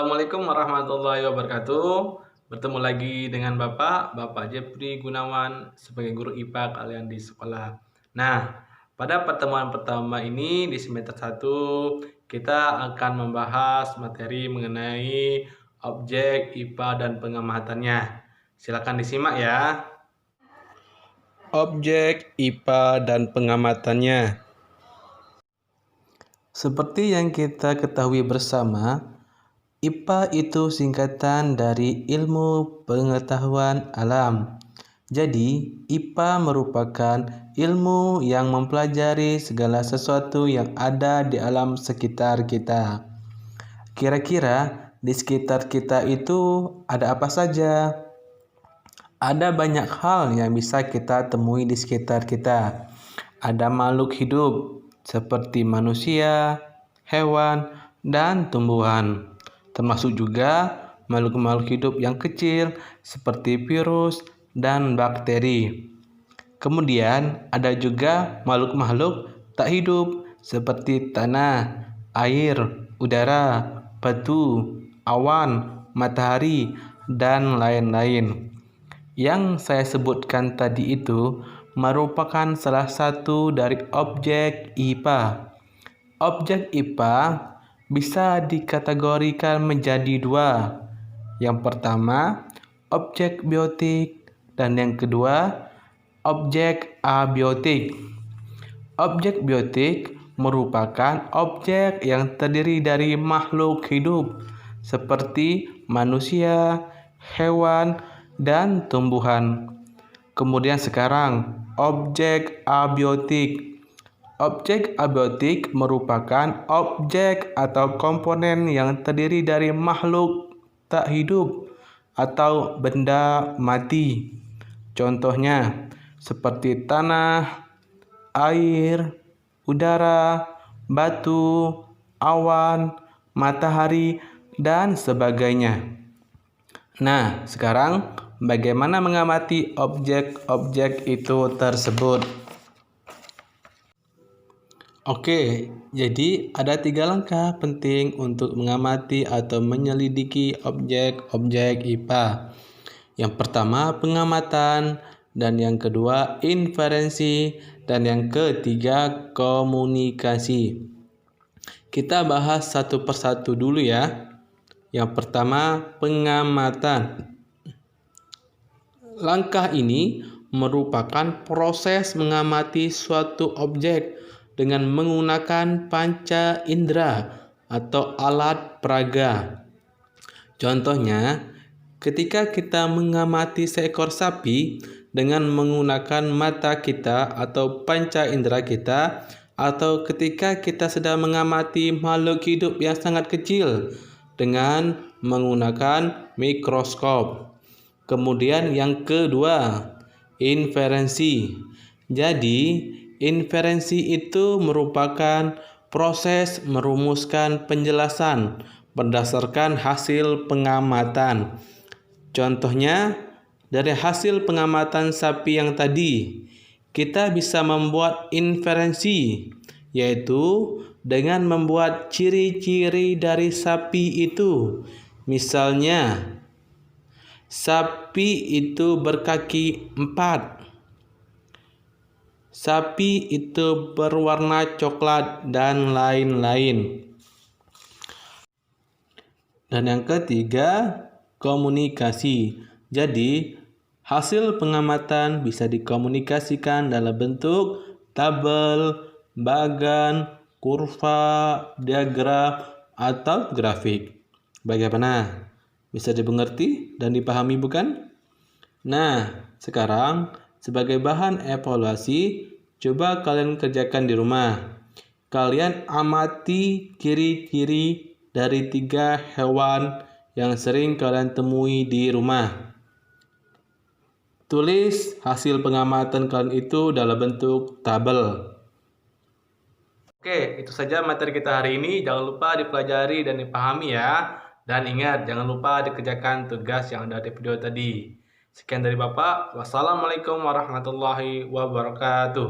Assalamualaikum warahmatullahi wabarakatuh. Bertemu lagi dengan Bapak Jepri Gunawan sebagai guru IPA kalian di sekolah. Nah, pada pertemuan pertama ini di semester 1 kita akan membahas materi mengenai objek IPA dan pengamatannya. Silakan disimak ya. Objek IPA dan pengamatannya. Seperti yang kita ketahui bersama, IPA itu singkatan dari Ilmu Pengetahuan Alam. Jadi, IPA merupakan ilmu yang mempelajari segala sesuatu yang ada di alam sekitar kita. Kira-kira di sekitar kita itu ada apa saja? Ada banyak hal yang bisa kita temui di sekitar kita. Ada makhluk hidup seperti manusia, hewan, dan tumbuhan. Termasuk juga makhluk-makhluk hidup yang kecil seperti virus dan bakteri. Kemudian ada juga makhluk-makhluk tak hidup seperti tanah, air, udara, batu, awan, matahari, dan lain-lain. Yang saya sebutkan tadi itu merupakan salah satu dari objek IPA. Objek IPA bisa dikategorikan menjadi dua. Yang pertama, objek biotik, dan yang kedua, objek abiotik. Objek biotik merupakan objek yang terdiri dari makhluk hidup seperti manusia, hewan, dan tumbuhan. Kemudian sekarang, objek abiotik. Objek abiotik merupakan objek atau komponen yang terdiri dari makhluk tak hidup atau benda mati. Contohnya seperti tanah, air, udara, batu, awan, matahari, dan sebagainya. Nah, sekarang bagaimana mengamati objek-objek itu tersebut? Oke, jadi ada 3 langkah penting untuk mengamati atau menyelidiki objek-objek IPA. Yang pertama, pengamatan, dan yang kedua, inferensi, dan yang ketiga, komunikasi. Kita bahas satu persatu dulu ya. Yang pertama, pengamatan. Langkah ini merupakan proses mengamati suatu objek dengan menggunakan panca indera atau alat peraga. Contohnya, ketika kita mengamati seekor sapi dengan menggunakan mata kita atau panca indera kita, atau ketika kita sedang mengamati makhluk hidup yang sangat kecil dengan menggunakan mikroskop. Kemudian yang kedua, inferensi. Jadi, inferensi itu merupakan proses merumuskan penjelasan berdasarkan hasil pengamatan. Contohnya, dari hasil pengamatan sapi yang tadi, kita bisa membuat inferensi, yaitu dengan membuat ciri-ciri dari sapi itu. Misalnya, sapi itu berkaki 4. Sapi itu berwarna coklat dan lain-lain. Dan yang ketiga, komunikasi. Jadi, hasil pengamatan bisa dikomunikasikan dalam bentuk tabel, bagan, kurva, diagram, atau grafik. Bagaimana? Bisa dimengerti dan dipahami bukan? Nah, sekarang sebagai bahan evaluasi, coba kalian kerjakan di rumah. Kalian amati ciri-ciri dari 3 hewan yang sering kalian temui di rumah. Tulis hasil pengamatan kalian itu dalam bentuk tabel. Oke, itu saja materi kita hari ini. Jangan lupa dipelajari dan dipahami ya. Dan ingat, jangan lupa dikerjakan tugas yang ada di video tadi. Sekian dari Bapak. Wassalamualaikum warahmatullahi wabarakatuh.